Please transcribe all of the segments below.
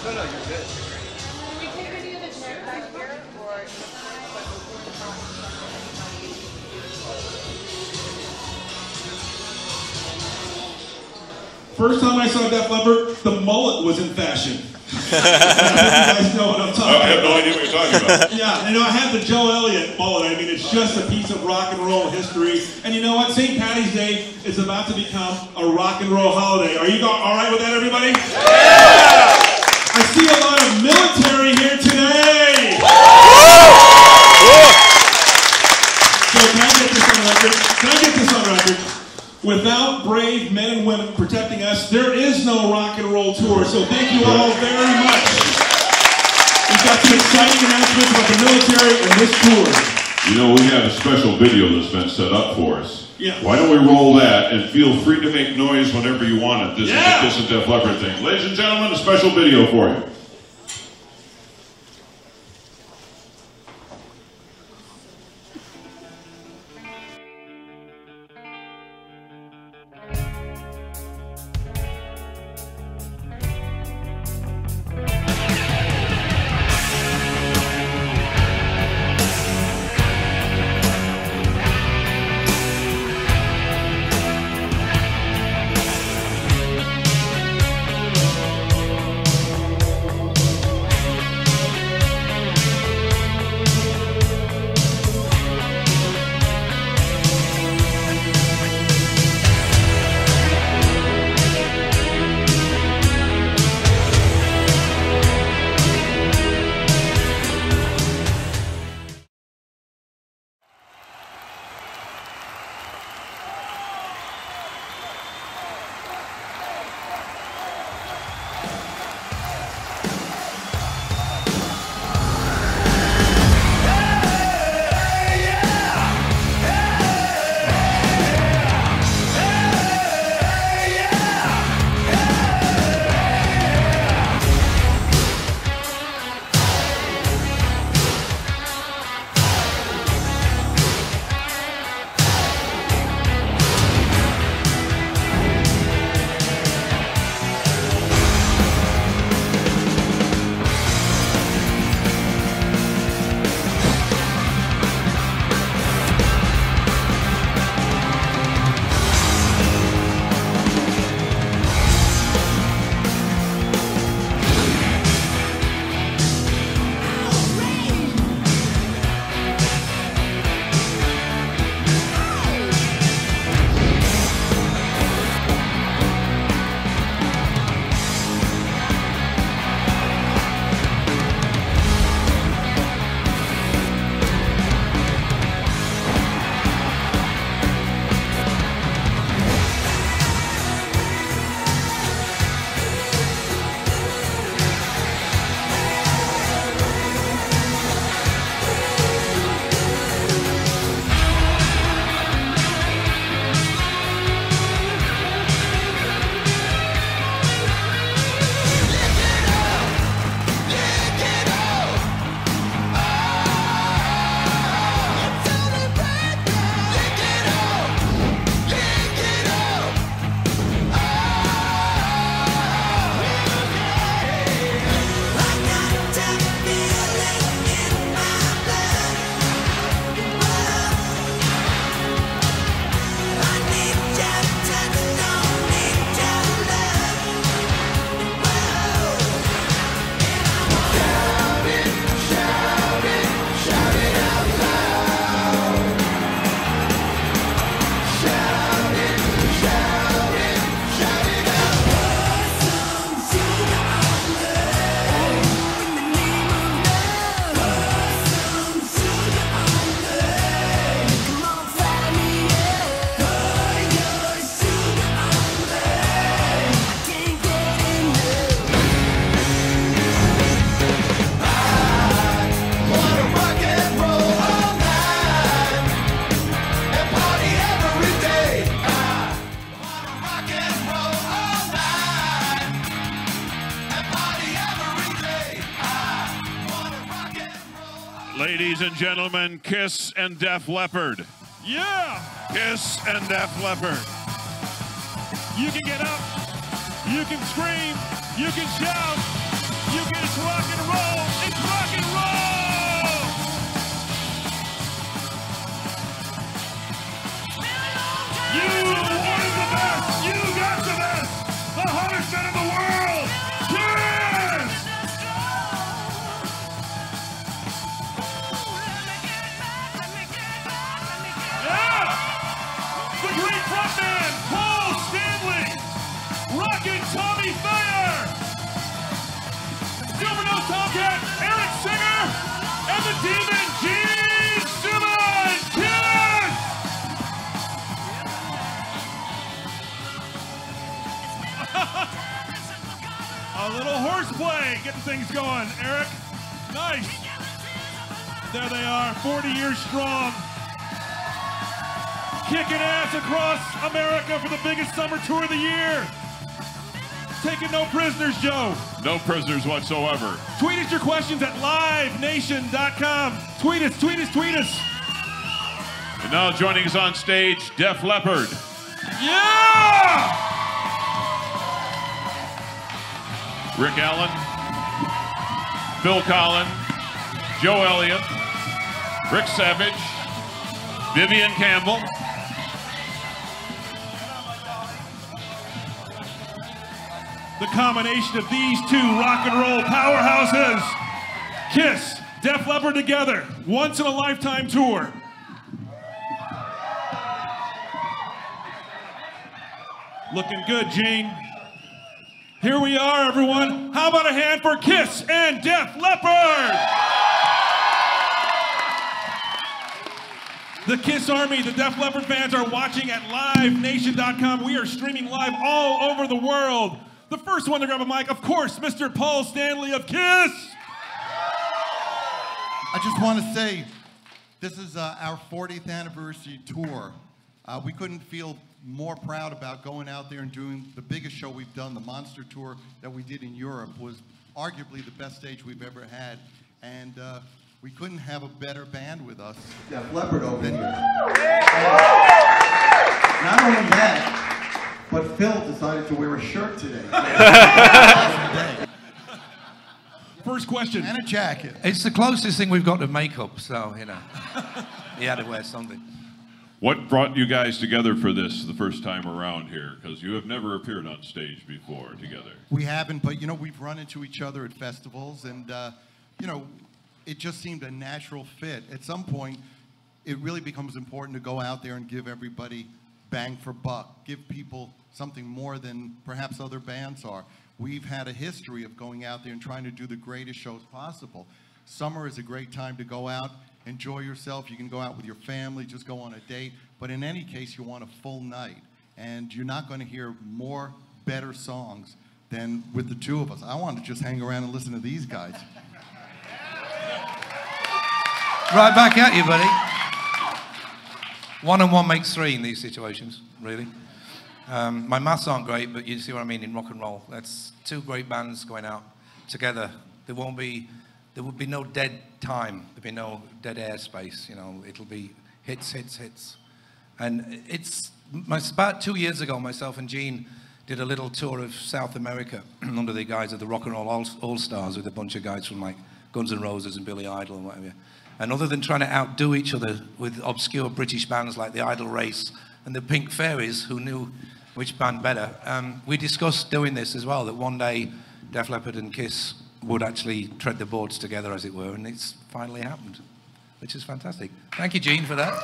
No, no, you're good. Can we take any of the chair back here, or First time I saw Def Leppard, the mullet was in fashion. I hope you guys know what I'm talking about. I have no idea what you're talking about. Yeah, you know, I have the Joe Elliott mullet. I mean, it's just a piece of rock and roll history. And you know what? St. Patty's Day is about to become a rock and roll holiday. Are you all right with that, everybody? Yeah! I see a lot of military here today. So can I get this on record? Can I get this on record? Without brave men and women protecting us, there is no rock and roll tour. So thank you all very much. We've got some exciting announcements about the military and this tour. You know, we have a special video that's been set up for us. Yeah. Why don't we roll that and feel free to make noise whenever you want it. This is the KISS and Def Leppard thing. Ladies and gentlemen, a special video for you. Ladies and gentlemen, KISS and Def Leppard. Yeah! KISS and Def Leppard. You can get up, you can scream, you can shout. You get it's rock and roll. It's rock and roll. You are the best. You got the best. The hottest band in the world. KISS. Yeah. The great frontman, Paul Stanley. Rockin' Tommy Thayer. Silvernote Tomcat, Eric Singer, and the Demon, Gene Simmons. KISS! A little horseplay, getting things going. Eric, nice. There they are, 40 years strong. Kicking ass across America for the biggest summer tour of the year. Taking no prisoners, Joe. No prisoners whatsoever. Tweet us your questions at livenation.com. Tweet us, tweet us, tweet us. And now joining us on stage, Def Leppard. Yeah! Rick Allen, Phil Collin, Joe Elliott, Rick Savage, Vivian Campbell. The combination of these two rock and roll powerhouses. KISS, Def Leppard together, once in a lifetime tour. Looking good, Gene. Here we are, everyone. How about a hand for KISS and Def Leppard? The KISS Army, the Def Leppard fans are watching at livenation.com. We are streaming live all over the world. The first one to grab a mic, of course, Mr. Paul Stanley of KISS. I just want to say, this is our 40th anniversary tour. We couldn't feel more proud about going out there and doing the biggest show we've done. The Monster Tour that we did in Europe was arguably the best stage we've ever had. And we couldn't have a better band with us. Def Leppard over here. Not only that, but Phil decided to wear a shirt today. First question. And a jacket. It's the closest thing we've got to makeup, so, you know. He had to wear something. What brought you guys together for this the first time around here? Because you have never appeared on stage before together. We haven't, but, you know, we've run into each other at festivals, and, you know, it just seemed a natural fit. At some point, it really becomes important to go out there and give everybody bang for buck, give people something more than perhaps other bands are. We've had a history of going out there and trying to do the greatest shows possible. Summer is a great time to go out, enjoy yourself. You can go out with your family, just go on a date. But in any case, you want a full night. And you're not going to hear more better songs than with the two of us. I want to just hang around and listen to these guys. Right back at you, buddy. 1 and 1 makes 3 in these situations, really. My maths aren't great, but you see what I mean in rock and roll. That's two great bands going out together. There would be no dead time. There'd be no dead air space. You know, it'll be hits, hits, hits. And it's about 2 years ago, myself and Gene did a little tour of South America under the guise of the Rock and Roll All-Stars with a bunch of guys from like Guns N' Roses and Billy Idol and whatever. And other than trying to outdo each other with obscure British bands like the Idle Race and the Pink Fairies, who knew which band better, we discussed doing this as well, that one day Def Leppard and KISS would actually tread the boards together, as it were, and it's finally happened, which is fantastic. Thank you, Gene, for that.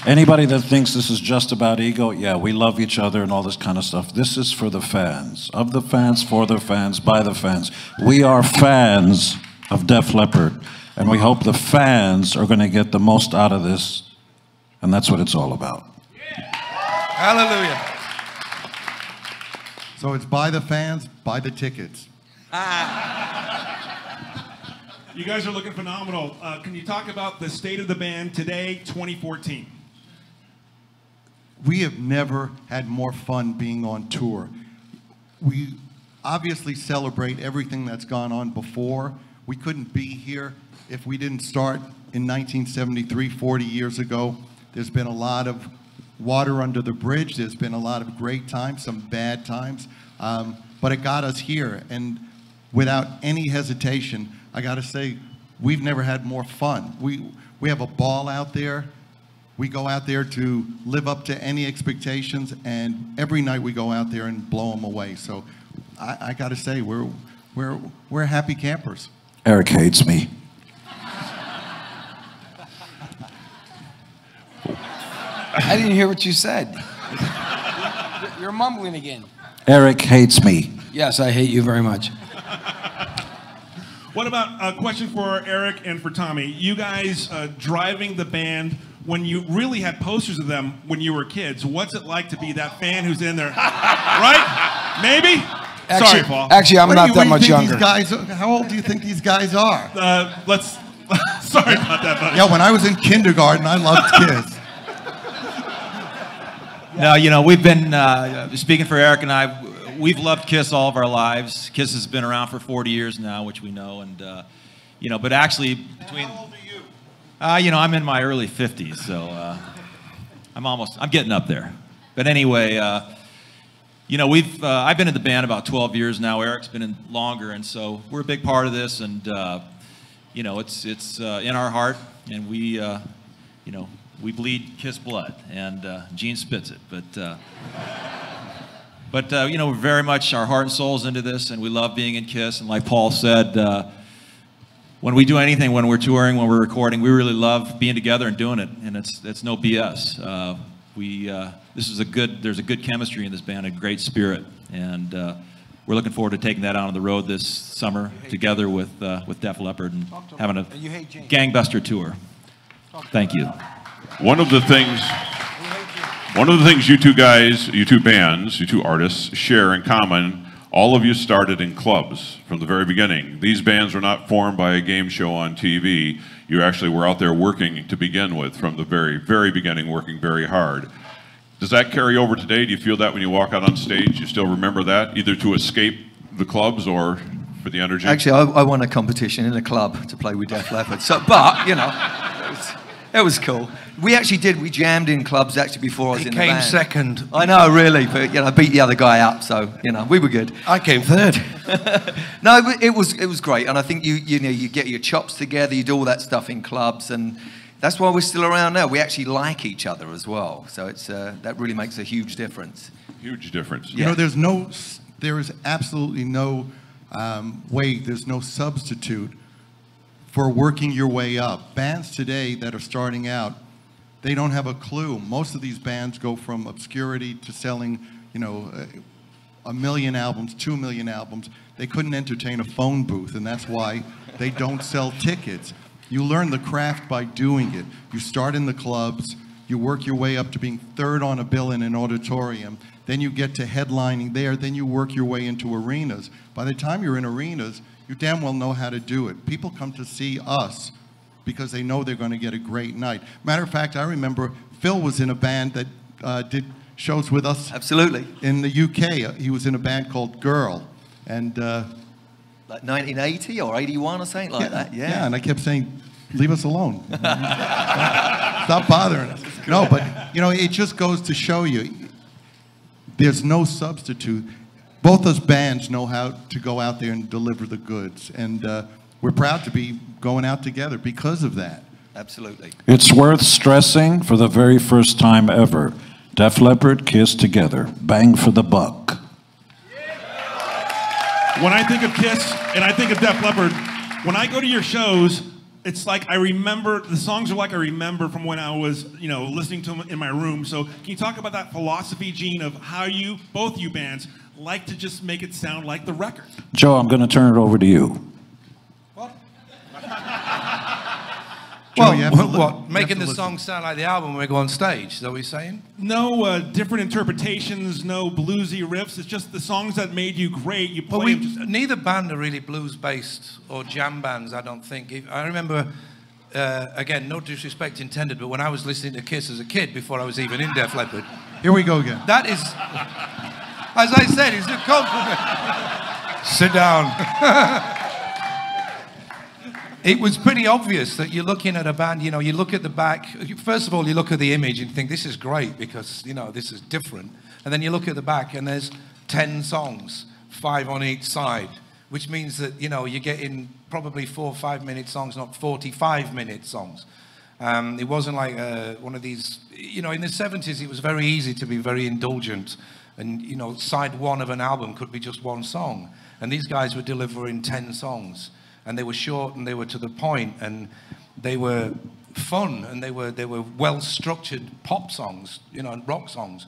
Anybody that thinks this is just about ego, yeah, we love each other and all this kind of stuff. This is for the fans, of the fans, for the fans, by the fans. We are fans of Def Leppard, and we hope the fans are going to get the most out of this, and that's what it's all about. Hallelujah. So it's buy the fans, buy the tickets. You guys are looking phenomenal. Can you talk about the state of the band today, 2014? We have never had more fun being on tour. We obviously celebrate everything that's gone on before. We couldn't be here if we didn't start in 1973, 40 years ago. There's been a lot of water under the bridge. There's been a lot of great times, some bad times. but it got us here. And without any hesitation, I got to say, we've never had more fun. We have a ball out there. We go out there to live up to any expectations, and every night we go out there and blow them away. So I got to say, we're happy campers. Eric hates me. I didn't hear what you said. You're mumbling again. Eric hates me. Yes, I hate you very much. What about a question for Eric and for Tommy? You guys driving the band when you really had posters of them when you were kids. What's it like to be that fan who's in there? Right? Maybe? Actually, Sorry, Paul. Actually, I'm not that much younger. How old do you think these guys are? Sorry about that, buddy. Yeah, when I was in kindergarten, I loved KISS. No, you know, we've been, speaking for Eric and I, we've loved KISS all of our lives. KISS has been around for 40 years now, which we know, and, you know, but actually between... How old are you? You know, I'm in my early 50s, so I'm getting up there. But anyway, you know, I've been in the band about 12 years now. Eric's been in longer, and so we're a big part of this, and, you know, it's in our heart, and we, you know, we bleed KISS blood, and Gene spits it, but you know, we're very much, our heart and soul's into this, and we love being in KISS, and like Paul said, when we do anything, when we're touring, when we're recording, we really love being together and doing it, and it's no BS. There's a good chemistry in this band, a great spirit, and we're looking forward to taking that out on the road this summer together with Def Leppard and having a gangbuster tour. Thank you. One of the things you two guys, you two bands, you two artists share in common, all of you started in clubs from the very beginning. These bands were not formed by a game show on TV. You actually were out there working to begin with from the very, very beginning, working very hard. Does that carry over today? Do you feel that when you walk out on stage, you still remember that, either to escape the clubs or for the energy? Actually, I won a competition in a club to play with Def Leppard. So, but, you know, it was cool. We jammed in clubs actually before I was in the band. He came second. I know, really, but you know, I beat the other guy up, so you know, we were good. I came third. No, it was great, and I think you know, you get your chops together, you do all that stuff in clubs, and that's why we're still around now. We actually like each other as well, so it's that really makes a huge difference. Huge difference. You know, there is absolutely no way, there's no substitute for working your way up. Bands today that are starting out, they don't have a clue. Most of these bands go from obscurity to selling, you know, 1 million albums, 2 million albums. They couldn't entertain a phone booth, and that's why they don't sell tickets. You learn the craft by doing it. You start in the clubs, you work your way up to being third on a bill in an auditorium, then you get to headlining there, then you work your way into arenas. By the time you're in arenas, you damn well know how to do it. People come to see us because they know they're going to get a great night. Matter of fact, I remember Phil was in a band that did shows with us. Absolutely. In the UK. He was in a band called Girl. And like 1980 or 81 or something like that. Yeah. Yeah, and I kept saying, leave us alone. Stop bothering us. No, but, you know, it just goes to show you, there's no substitute. Both those bands know how to go out there and deliver the goods. And we're proud to be going out together because of that. Absolutely. It's worth stressing for the very first time ever. Def Leppard, KISS together. Bang for the buck. When I think of KISS and I think of Def Leppard, when I go to your shows, it's like I remember, the songs are like I remember from when I was, you know, listening to them in my room. So can you talk about that philosophy, Gene, of how you, both you bands, like to just make it sound like the record? Joe, I'm going to turn it over to you. What? Making the song sound like the album when we go on stage, is that what you're saying? No different interpretations, no bluesy riffs. It's just the songs that made you great. You play them just... Neither band are really blues-based or jam bands, I don't think. I remember, again, no disrespect intended, but when I was listening to KISS as a kid, before I was even in Def Leppard... Here we go again. That is, as I said, it's a compliment. Sit down. It was pretty obvious that you're looking at a band, you know, you look at the back, first of all, you look at the image and think, this is great because, you know, this is different. And then you look at the back and there's 10 songs, 5 on each side, which means that, you know, you're getting probably 4 or 5 minute songs, not 45-minute songs. It wasn't like one of these, you know, in the 70s it was very easy to be very indulgent, and, you know, side 1 of an album could be just 1 song, and these guys were delivering 10 songs, and they were short and they were to the point, and they were fun, and they were well-structured pop songs, you know, and rock songs,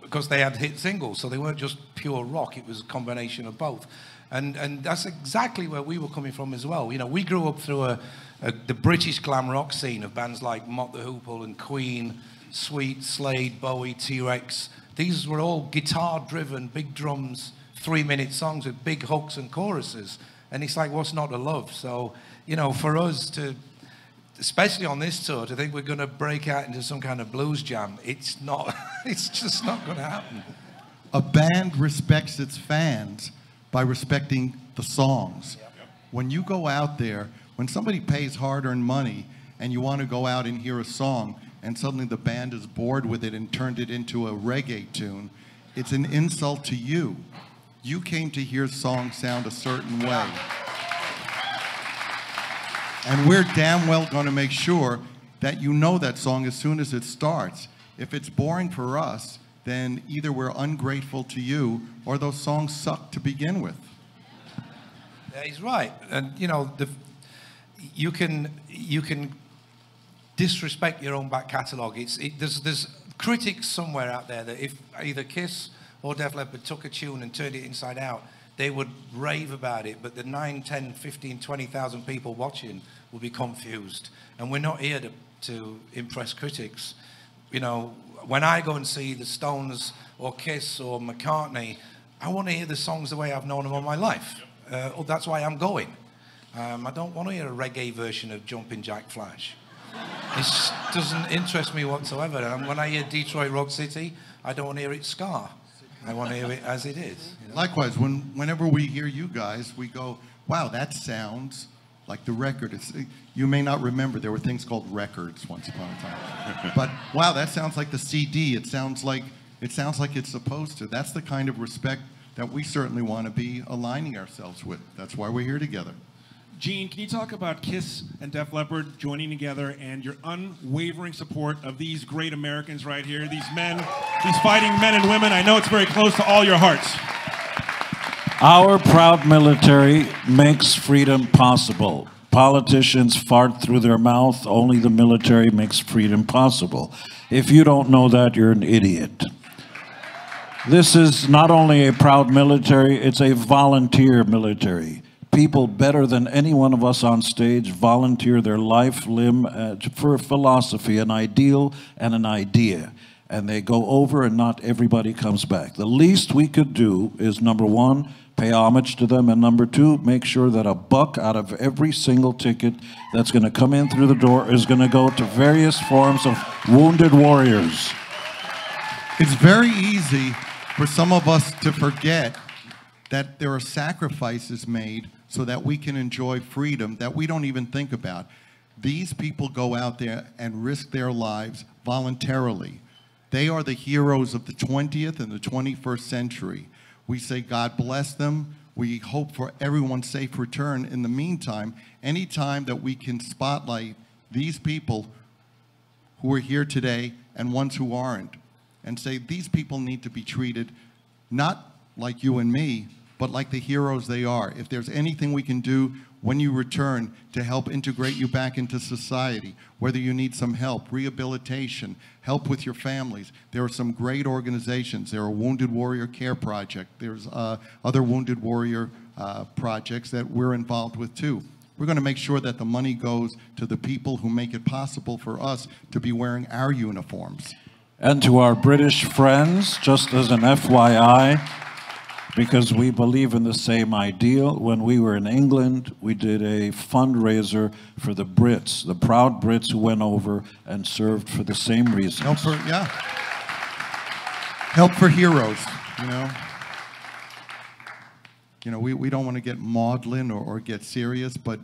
because they had hit singles, so they weren't just pure rock, it was a combination of both. And that's exactly where we were coming from as well. You know, we grew up through the British glam rock scene of bands like Mott the Hoople and Queen, Sweet, Slade, Bowie, T-Rex. These were all guitar-driven, big drums, 3-minute songs with big hooks and choruses. And it's like, what's not to love? So, you know, for us to, especially on this tour, to think we're going to break out into some kind of blues jam, it's not, it's just not going to happen. A band respects its fans by respecting the songs. When you go out there, when somebody pays hard-earned money and you want to go out and hear a song and suddenly the band is bored with it and turned it into a reggae tune, it's an insult to you. You came to hear songs sound a certain way. And we're damn well going to make sure that you know that song as soon as it starts. If it's boring for us, then either we're ungrateful to you or those songs suck to begin with. Yeah, he's right. And, you know, you can disrespect your own back catalogue. There's critics somewhere out there that if either KISS or Def Leppard took a tune and turned it inside out, they would rave about it, but the 9, 10, 15, 20,000 people watching will be confused. And we're not here to impress critics. You know, when I go and see the Stones or KISS or McCartney, I want to hear the songs the way I've known them all my life. That's why I'm going. I don't want to hear a reggae version of Jumpin' Jack Flash. It doesn't interest me whatsoever. And when I hear Detroit Rock City, I don't want to hear it ska. I want to hear it as it is. You know? Likewise, whenever we hear you guys, we go, wow, that sounds like the record. You may not remember, there were things called records once upon a time. But wow, that sounds like the CD. It sounds like it's supposed to. That's the kind of respect that we certainly want to be aligning ourselves with. That's why we're here together. Gene, can you talk about KISS and Def Leppard joining together and your unwavering support of these great Americans right here, these men, these fighting men and women? I know it's very close to all your hearts. Our proud military makes freedom possible. Politicians fart through their mouth. Only the military makes freedom possible. If you don't know that, you're an idiot. This is not only a proud military, it's a volunteer military. People better than any one of us on stage volunteer their life, limb for a philosophy, an ideal, and an idea. And they go over and not everybody comes back. The least we could do is, number one, pay homage to them, and number two, make sure that a buck out of every single ticket that's going to come in through the door is going to go to various forms of wounded warriors. It's very easy for some of us to forget that there are sacrifices made so that we can enjoy freedom that we don't even think about. These people go out there and risk their lives voluntarily. They are the heroes of the 20th and the 21st century. We say God bless them. We hope for everyone's safe return. In the meantime, anytime that we can spotlight these people who are here today and ones who aren't, and say these people need to be treated not like you and me, but like the heroes they are. If there's anything we can do when you return to help integrate you back into society, whether you need some help, rehabilitation, help with your families, there are some great organizations. There are Wounded Warrior Care Project. There's other Wounded Warrior projects that we're involved with too. We're going to make sure that the money goes to the people who make it possible for us to be wearing our uniforms. And to our British friends, just as an FYI, because we believe in the same ideal. When we were in England, we did a fundraiser for the Brits, the proud Brits who went over and served for the same reasons. Help for heroes, you know. You know, we don't want to get maudlin or get serious, but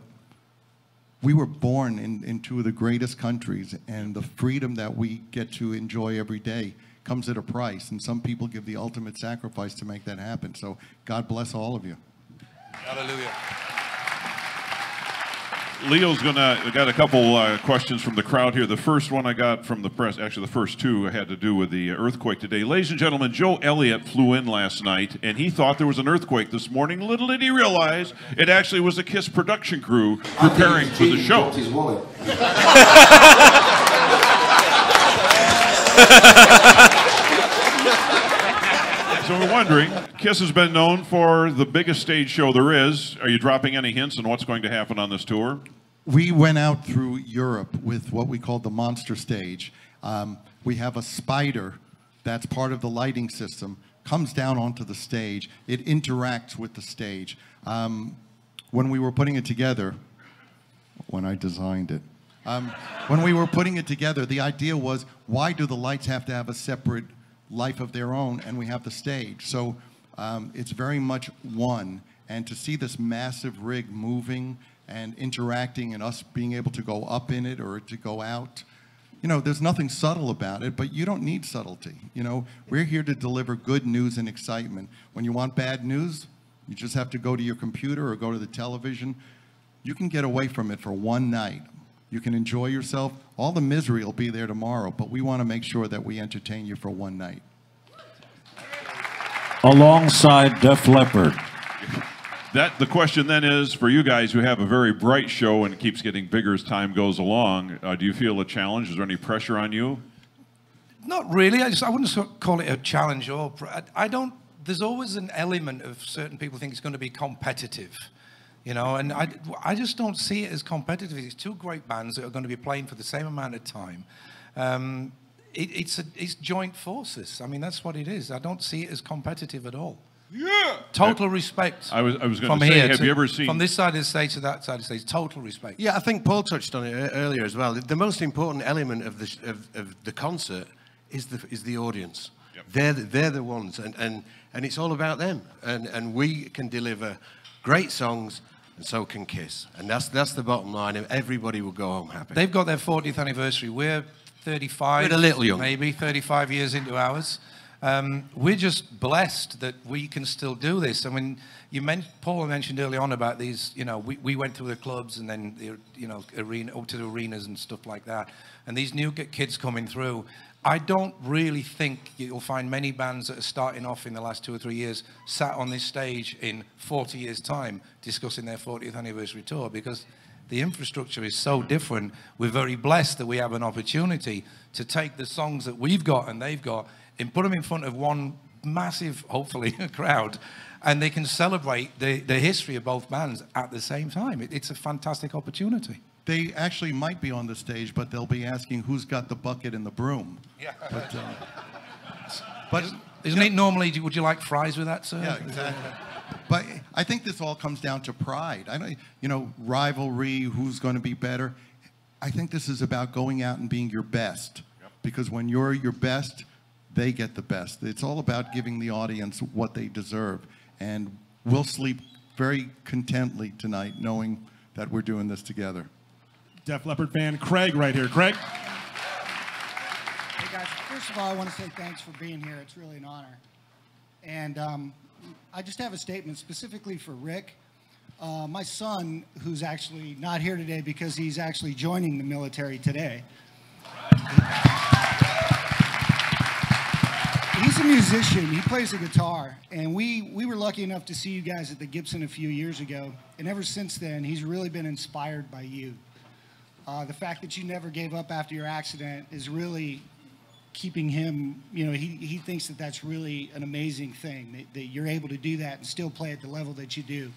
we were born in two of the greatest countries, and the freedom that we get to enjoy every day comes at a price, and some people give the ultimate sacrifice to make that happen. So God bless all of you. Hallelujah. Leo's got a couple questions from the crowd here. The first one I got from the press, actually the first two had to do with the earthquake today. Ladies and gentlemen, Joe Elliott flew in last night, and he thought there was an earthquake this morning. Little did he realize it actually was a KISS production crew preparing for the show. So we're wondering, KISS has been known for the biggest stage show there is. Are you dropping any hints on what's going to happen on this tour? We went out through Europe with what we call the monster stage. We have a spider that's part of the lighting system, comes down onto the stage. It interacts with the stage. When we were putting it together, when I designed it, when we were putting it together, the idea was, why do the lights have to have a separate life of their own, and we have the stage? So it's very much one, and to see this massive rig moving and interacting and us being able to go up in it or to go out, you know, there's nothing subtle about it, but you don't need subtlety. You know, we're here to deliver good news and excitement. When you want bad news, you just have to go to your computer or go to the television. You can get away from it for one night. You can enjoy yourself. All the misery will be there tomorrow, but we want to make sure that we entertain you for one night. Alongside Def Leppard. The question then is, for you guys who have a very bright show and it keeps getting bigger as time goes along, do you feel a challenge? Is there any pressure on you? Not really. I wouldn't call it a challenge. I don't. There's always an element of certain people think it's going to be competitive. You know, and I just don't see it as competitive. It's two great bands that are going to be playing for the same amount of time. It's joint forces. I mean, that's what it is. I don't see it as competitive at all. Yeah. Total respect. I was going to say, have you ever seen... From this side of the stage to that side of the stage, total respect. Yeah, I think Paul touched on it earlier as well. The most important element of the concert is the audience. Yep. They're the ones, and it's all about them. And we can deliver great songs, and so can KISS. And that's the bottom line, and everybody will go home happy. They've got their 40th anniversary. We're 35. We're a little young. Maybe 35 years into ours. We're just blessed that we can still do this. I mean, Paul mentioned early on about these, you know, we went through the clubs and then, you know, up to the arenas and stuff like that. And these new kids coming through, I don't really think you'll find many bands that are starting off in the last 2 or 3 years sat on this stage in 40 years' time discussing their 40th anniversary tour, because the infrastructure is so different. We're very blessed that we have an opportunity to take the songs that we've got and they've got and put them in front of one massive, hopefully, crowd, and they can celebrate the history of both bands at the same time. It's a fantastic opportunity. They actually might be on the stage, but they'll be asking who's got the bucket and the broom. Yeah. But isn't it normally, would you like fries with that, sir? Yeah, exactly. But I think this all comes down to pride. I don't, you know, rivalry, who's going to be better. I think this is about going out and being your best. Yep. Because when you're your best, they get the best. It's all about giving the audience what they deserve. And we'll sleep very contently tonight knowing that we're doing this together. Def Leppard fan Craig right here. Craig? Hey guys, first of all, I want to say thanks for being here. It's really an honor. And I just have a statement specifically for Rick. My son, who's actually not here today because he's actually joining the military today. He's a musician. He plays the guitar. And we were lucky enough to see you guys at the Gibson a few years ago. And ever since then, he's really been inspired by you. The fact that you never gave up after your accident is really keeping him, you know, he thinks that that's really an amazing thing, that you're able to do that and still play at the level that you do.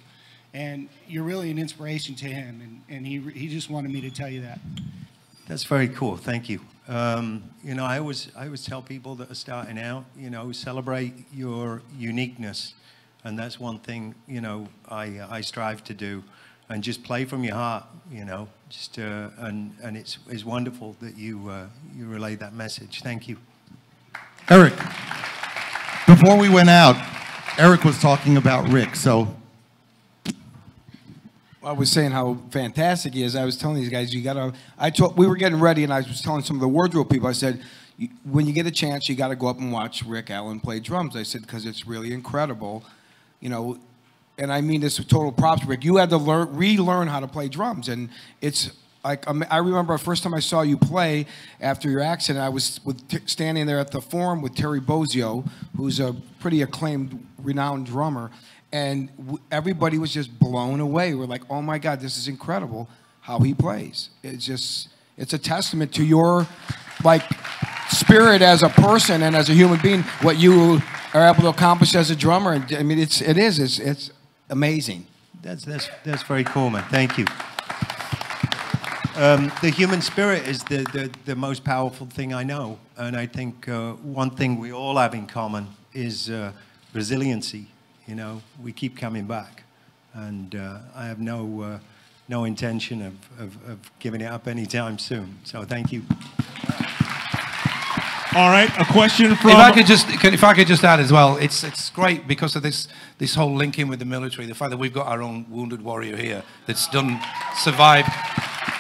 And you're really an inspiration to him. And he just wanted me to tell you that. That's very cool. Thank you. You know, I always tell people that are starting out, you know, celebrate your uniqueness, and that's one thing, you know, I strive to do, and just play from your heart, you know, just and it's wonderful that you relay that message. Thank you, Eric. Before we went out, Eric was talking about Rick, so. I was saying how fantastic he is. I was telling these guys, we were getting ready, and I was telling some of the wardrobe people, I said, when you get a chance, you got to go up and watch Rick Allen play drums. I said, because it's really incredible, you know, and I mean this with total props, Rick. You had to relearn how to play drums, and it's like, I remember the first time I saw you play after your accident, I was standing there at the Forum with Terry Bozzio, who's a pretty acclaimed, renowned drummer, and everybody was just blown away. We're like, oh my God, this is incredible how he plays. It's a testament to your, like, spirit as a person and as a human being, what you are able to accomplish as a drummer. And I mean, it's amazing. That's very cool, man. Thank you. The human spirit is the most powerful thing I know, and I think one thing we all have in common is resiliency. You know, we keep coming back, and I have no intention of giving it up anytime soon. So thank you. All right, a question from. If I could just add as well, it's great because of this whole link in with the military. The fact that we've got our own wounded warrior here that's survived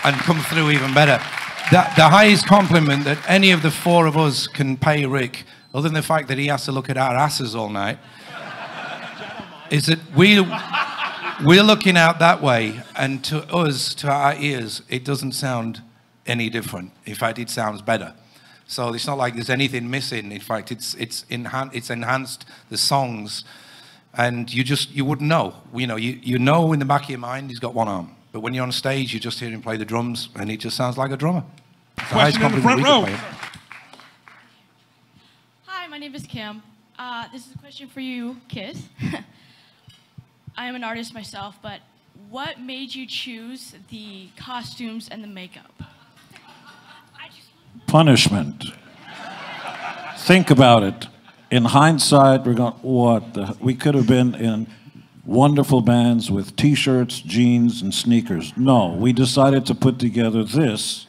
and come through even better. The highest compliment that any of the four of us can pay Rick, other than the fact that he has to look at our asses all night, is that we're looking out that way, and to us, to our ears, it doesn't sound any different. In fact, it sounds better. So it's not like there's anything missing. In fact, it's enhanced the songs, and you wouldn't know. You know in the back of your mind he's got one arm. But when you're on stage, you just hear him play the drums, and he just sounds like a drummer. Question in the front row. Hi, my name is Kim. This is a question for you, KISS. I am an artist myself, but what made you choose the costumes and the makeup? Punishment. Think about it. In hindsight, we're going, we could have been in wonderful bands with T-shirts, jeans, and sneakers. No, we decided to put together this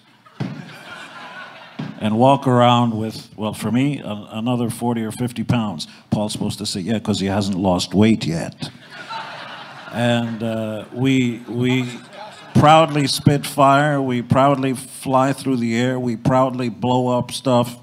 and walk around with, well, for me, another 40 or 50 pounds. Paul's supposed to say, yeah, because he hasn't lost weight yet. And we proudly spit fire, we proudly fly through the air, we proudly blow up stuff,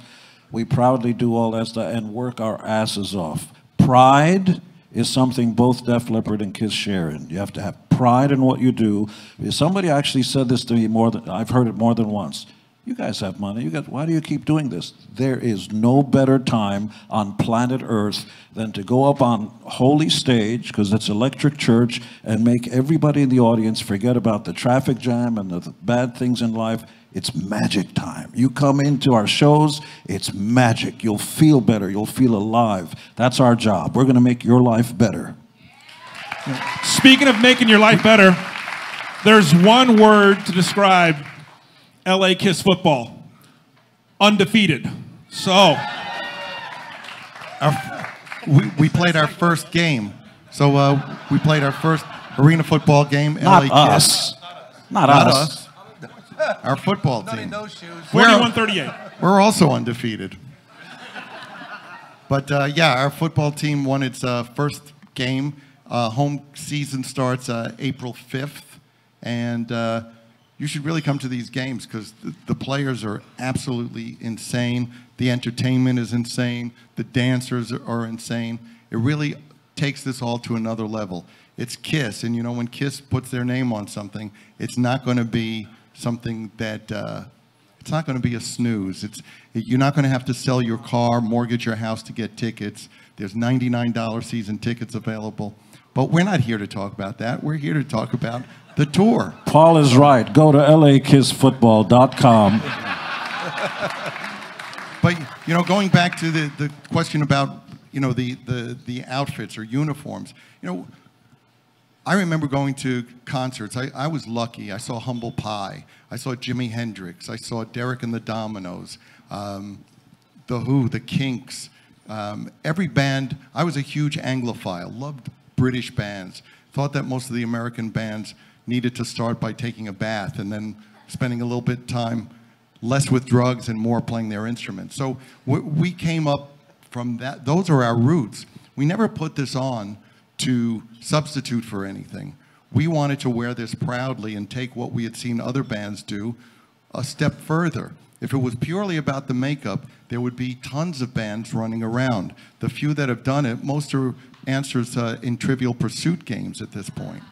we proudly do all that stuff and work our asses off. Pride is something both Def Leppard and KISS share in. You have to have pride in what you do. Somebody actually said this to me I've heard it more than once. You guys have money. Why do you keep doing this? There is no better time on planet Earth than to go up on holy stage, because it's electric church, and make everybody in the audience forget about the traffic jam and the bad things in life. It's magic time. You come into our shows, it's magic. You'll feel better. You'll feel alive. That's our job. We're going to make your life better. Speaking of making your life better, there's one word to describe LA KISS football: undefeated. So we played our first game. So we played our first arena football game. Not LA us. KISS. Not us. Our football team. 41-38. We're also undefeated. But yeah, our football team won its first game. Home season starts April 5th, and you should really come to these games because the players are absolutely insane. The entertainment is insane. The dancers are insane. It really takes this all to another level. It's KISS, and you know, when KISS puts their name on something, it's not going to be something that, it's not going to be a snooze. You're not going to have to sell your car, mortgage your house to get tickets. There's $99 season tickets available. But we're not here to talk about that. We're here to talk about the tour. Paul is right. Go to lakissfootball.com. But, you know, going back to the question about, you know, the outfits or uniforms, you know, I remember going to concerts. I was lucky. I saw Humble Pie. I saw Jimi Hendrix. I saw Derek and the Dominoes, The Who, The Kinks. Every band, I was a huge Anglophile, loved British bands. Thought that most of the American bands needed to start by taking a bath and then spending a little bit of time less with drugs and more playing their instruments. So we came up from that. Those are our roots. We never put this on to substitute for anything. We wanted to wear this proudly and take what we had seen other bands do a step further. If it was purely about the makeup, there would be tons of bands running around. The few that have done it, most are answers in Trivial Pursuit games at this point.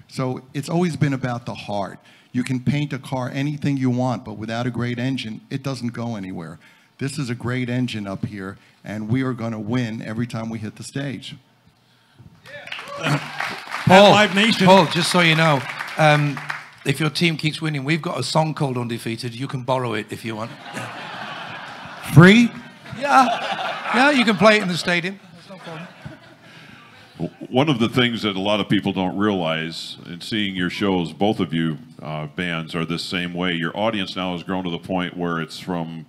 So it's always been about the heart. You can paint a car anything you want, but without a great engine, it doesn't go anywhere. This is a great engine up here, and we are going to win every time we hit the stage. Paul, just so you know, if your team keeps winning, we've got a song called Undefeated. You can borrow it if you want. Free? Yeah, you can play it in the stadium. That's no problem. One of the things that a lot of people don't realize in seeing your shows, both of you bands are this same way. Your audience now has grown to the point where it's from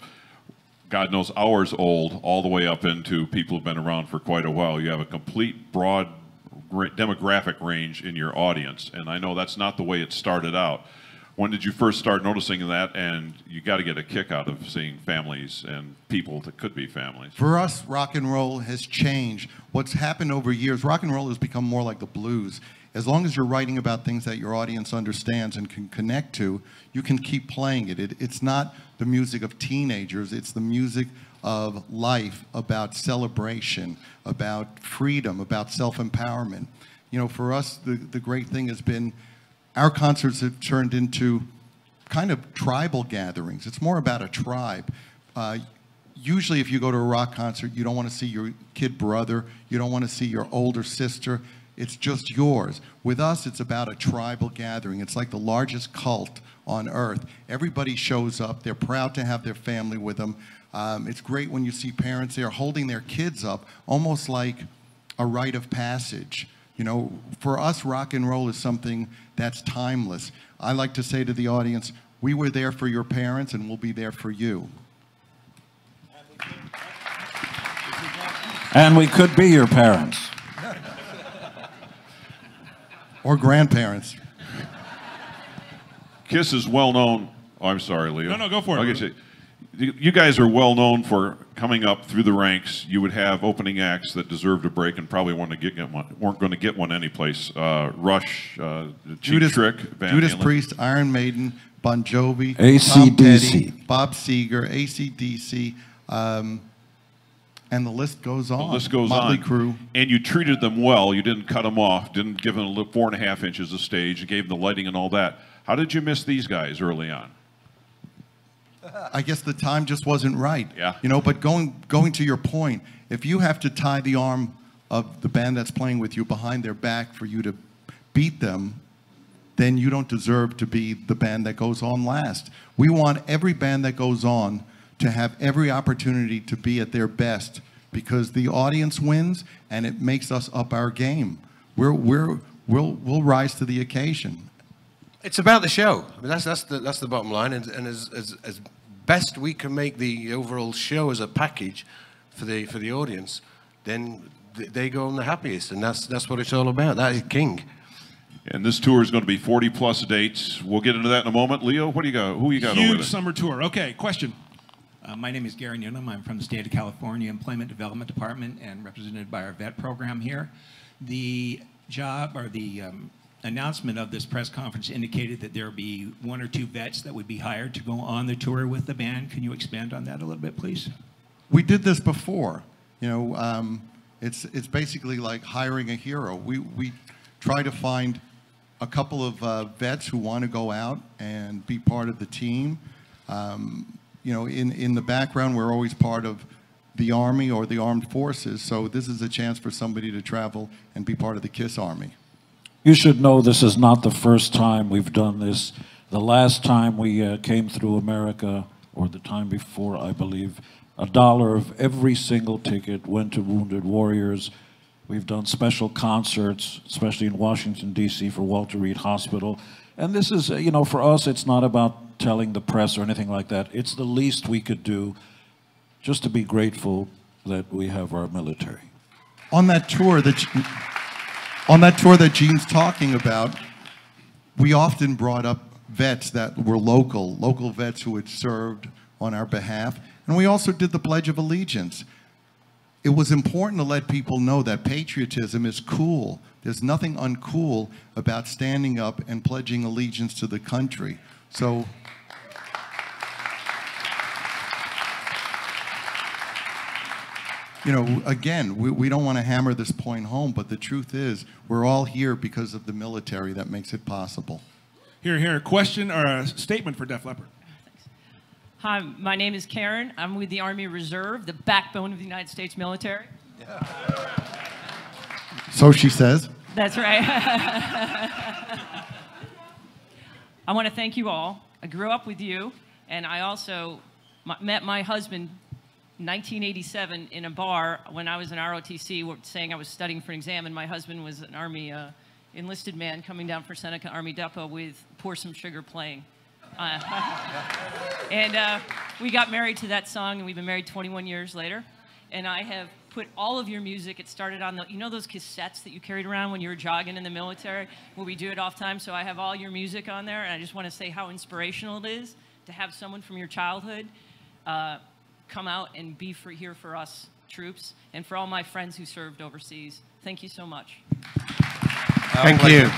God knows hours old all the way up into people who've been around for quite a while. You have a complete broad demographic range in your audience, and I know that's not the way it started out. When did you first start noticing that? And you got to get a kick out of seeing families and people that could be families. For us, rock and roll has changed. What's happened over years, rock and roll has become more like the blues. As long as you're writing about things that your audience understands and can connect to, you can keep playing it. It's not the music of teenagers, it's the music of life, about celebration, about freedom, about self-empowerment. You know, for us, the great thing has been our concerts have turned into kind of tribal gatherings. It's more about a tribe. Usually if you go to a rock concert, you don't want to see your kid brother, you don't want to see your older sister, it's just yours. With us, it's about a tribal gathering. It's like the largest cult on earth. Everybody shows up, they're proud to have their family with them. It's great when you see parents there holding their kids up, almost like a rite of passage. You know, for us, rock and roll is something that's timeless. I like to say to the audience, we were there for your parents and we'll be there for you. And we could be your parents. Or grandparents. KISS is well known. Oh, I'm sorry, Leo. No, go for it. Okay, you guys are well known for coming up through the ranks. You would have opening acts that deserved a break and probably weren't going to get one anyplace. Rush, Cheap Trick, Van Judas Halen. Priest, Iron Maiden, Bon Jovi, AC/DC. Tom Petty, Bob Seger, AC/DC, and the list goes on. The list goes Motley on. Crue. And you treated them well. You didn't cut them off. Didn't give them 4.5 inches of stage. You gave them the lighting and all that. How did you miss these guys early on? I guess the time just wasn't right. Yeah. You know, but going to your point, if you have to tie the arm of the band that's playing with you behind their back for you to beat them, then you don't deserve to be the band that goes on last. We want every band that goes on to have every opportunity to be at their best because the audience wins and it makes us up our game. We'll rise to the occasion. It's about the show. I mean, that's the bottom line. And as best we can make the overall show as a package for the audience, then they go on the happiest, and that's what it's all about. That is king. And this tour is going to be 40+ dates. We'll get into that in a moment. Leo, what do you got? Who you got over there? Huge summer tour. Okay, question. My name is Gary Nunham. I'm from the state of California Employment Development Department and represented by our vet program here. The job or the announcement of this press conference indicated that there would be 1 or 2 vets that would be hired to go on the tour with the band. Can you expand on that a little bit, please? We did this before. You know, it's basically like hiring a hero. We try to find a couple of vets who want to go out and be part of the team. You know, in the background, we're always part of the Army or the Armed Forces, so this is a chance for somebody to travel and be part of the KISS Army. You should know this is not the first time we've done this. The last time we came through America, or the time before, I believe, $1 of every single ticket went to Wounded Warriors. We've done special concerts, especially in Washington, D.C. for Walter Reed Hospital. And this is, you know, for us, it's not about telling the press or anything like that. It's the least we could do just to be grateful that we have our military. On that tour that Gene's talking about, we often brought up vets that were local vets who had served on our behalf. And we also did the Pledge of Allegiance. It was important to let people know that patriotism is cool. There's nothing uncool about standing up and pledging allegiance to the country. So you know, again, we don't want to hammer this point home, but the truth is we're all here because of the military that makes it possible. Here, a question or a statement for Def Leppard. Hi, my name is Karen. I'm with the Army Reserve, the backbone of the United States military. So she says. That's right. I want to thank you all. I grew up with you, and I also met my husband in 1987 in a bar when I was in ROTC saying I was studying for an exam, and my husband was an Army enlisted man coming down for Seneca Army Depot with Pour Some Sugar playing. And we got married to that song, and we've been married 21 years later. And I have put all of your music, it started on the, you know those cassettes that you carried around when you were jogging in the military, where we do it all the time? So I have all your music on there, and I just want to say how inspirational it is to have someone from your childhood come out and be here for us troops, and for all my friends who served overseas. Thank you so much. Thank you.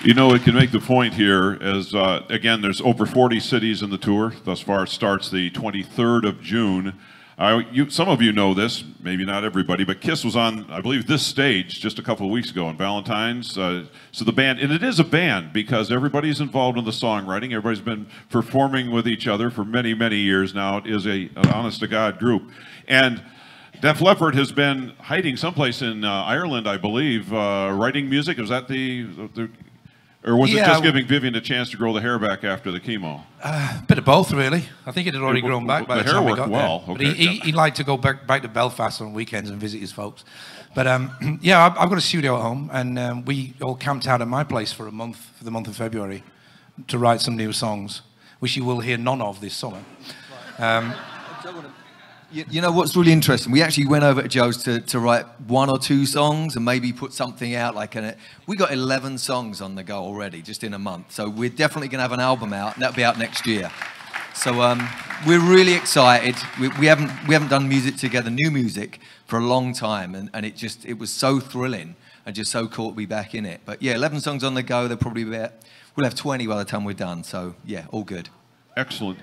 You know, it can make the point here as, again, there's over 40 cities in the tour. Thus far, it starts the 23rd of June. Some of you know this, maybe not everybody, but KISS was on, I believe, this stage just a couple of weeks ago on Valentine's. So the band, and it is a band because everybody's involved in the songwriting. Everybody's been performing with each other for many, many years now. It is an honest-to-God group. And Def Leppard has been hiding someplace in Ireland, I believe, writing music. Was that or was it just giving Vivian a chance to grow the hair back after the chemo? A bit of both, really. I think it had already grown back by the time we got there. Okay. But he liked to go back to Belfast on weekends and visit his folks. But yeah, I've got a studio at home, and we all camped out at my place for a month, for the month of February, to write some new songs, which you will hear none of this summer. You know what's really interesting? We actually went over to Joe's to write 1 or 2 songs and maybe put something out like we got 11 songs on the go already just in a month. So we're definitely going to have an album out, and that'll be out next year. So we're really excited. We haven't done music together, new music, for a long time, and it was so thrilling and just so cool to be back in it. But yeah, 11 songs on the go. We'll have 20 by the time we're done. So yeah, all good. Excellent.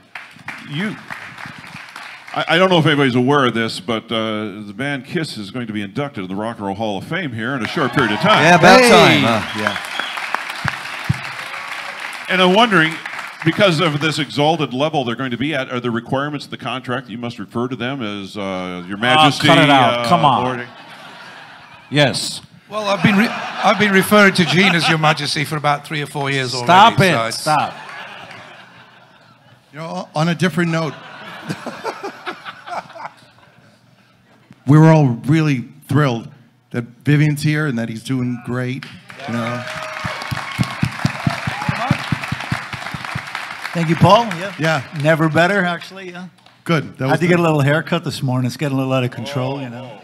I don't know if anybody's aware of this, but the band KISS is going to be inducted in the Rock and Roll Hall of Fame here in a short period of time. Yeah, about time. Yeah. And I'm wondering, because of this exalted level they're going to be at, are there requirements of the contract that you must refer to them as Your Majesty? Cut it out. Come on. Lord? Yes. Well, I've been referring to Gene as Your Majesty for about 3 or 4 years already. Stop it. Stop. You know, on a different note, we were all really thrilled that Vivian's here and that he's doing great. You know. Thank you, Paul. Yeah. Never better, actually. Yeah. Good. I had to get a little haircut this morning. It's getting a little out of control, you know.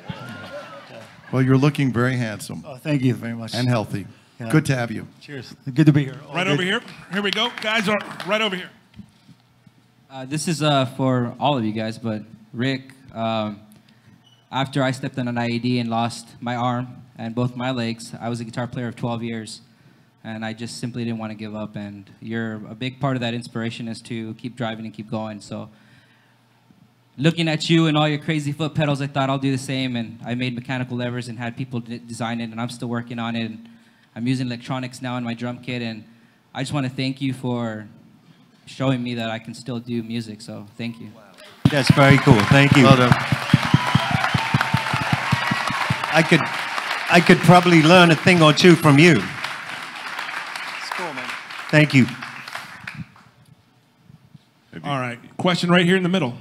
Well, you're looking very handsome. Oh, thank you very much. And healthy. Yeah. Good to have you. Cheers. Good to be here. Right over here. Here we go. Guys, right over here. This is for all of you guys, but Rick, after I stepped on an IED and lost my arm and both my legs, I was a guitar player of 12 years, and I just simply didn't want to give up, and you're a big part of that inspiration is to keep driving and keep going. So looking at you and all your crazy foot pedals, I thought I'll do the same, and I made mechanical levers and had people design it, and I'm still working on it. And I'm using electronics now in my drum kit, and I just want to thank you for showing me that I can still do music, so thank you. That's very cool. Thank you. Well done. I could probably learn a thing or two from you. It's cool, man. Thank you. All right. Question right here in the middle.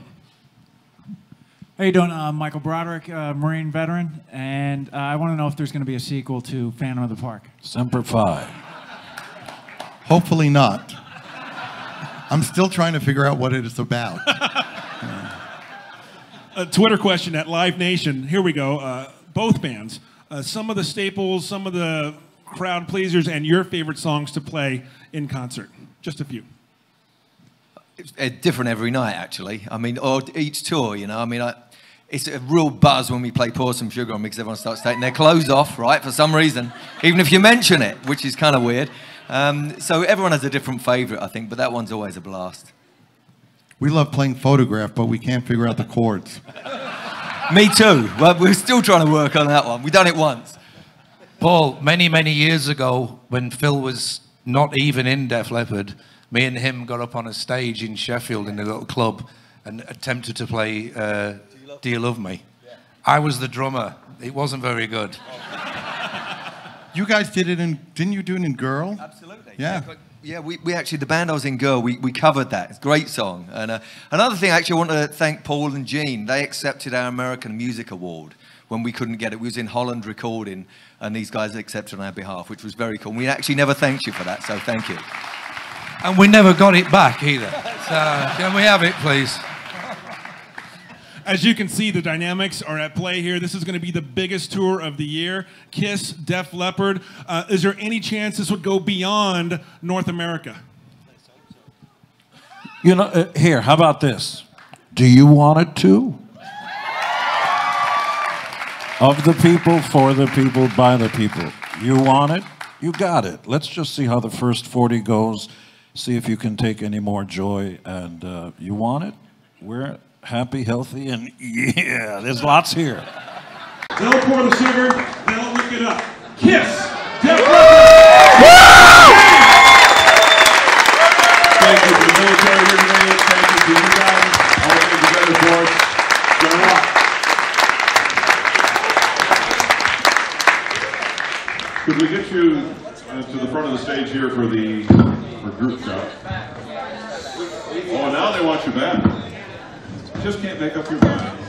How you doing? Michael Broderick, Marine veteran, and I want to know if there's going to be a sequel to Phantom of the Park. Semper Fi. Hopefully not. I'm still trying to figure out what it is about. A Twitter question at Live Nation. Here we go. Both bands. Some of the staples, some of the crowd pleasers, and your favorite songs to play in concert. Just a few. It's different every night, actually. I mean, or each tour, you know. I mean, it's a real buzz when we play Pour Some Sugar on me because everyone starts taking their clothes off, right, for some reason, even if you mention it, which is kind of weird. So everyone has a different favourite, I think, but that one's always a blast. We love playing Photograph, but we can't figure out the chords. Me too. Well, we're still trying to work on that one. We've done it once. Paul, many, many years ago, when Phil was not even in Def Leppard, me and him got up on a stage in Sheffield in a little club and attempted to play Do You Love Me? Yeah. I was the drummer. It wasn't very good. You guys did it in, didn't you do it in Girl? Absolutely. Yeah. Yeah, we actually, the band I was in, Girl, we covered that. It's a great song. And another thing, actually, I want to thank Paul and Gene. They accepted our American Music Award when we couldn't get it. We was in Holland recording, and these guys accepted on our behalf, which was very cool. We actually never thanked you for that, so thank you. And we never got it back either. So, can we have it, please? As you can see, the dynamics are at play here. This is going to be the biggest tour of the year. KISS, Def Leppard. Is there any chance this would go beyond North America? You know, here, how about this? Do you want it to? Of the people, for the people, by the people. You want it? You got it. Let's just see how the first 40 goes. See if you can take any more joy. And you want it? We're happy, healthy, and yeah, there's lots here. They'll pour the sugar, they'll lick it up. KISS, Def Leppard. Thank you to the military here today. Thank you to you guys. All of you together for us. Go rock. Could we get you to the front of the stage here for group shot? Oh, now they want you back. Just can't make up your mind.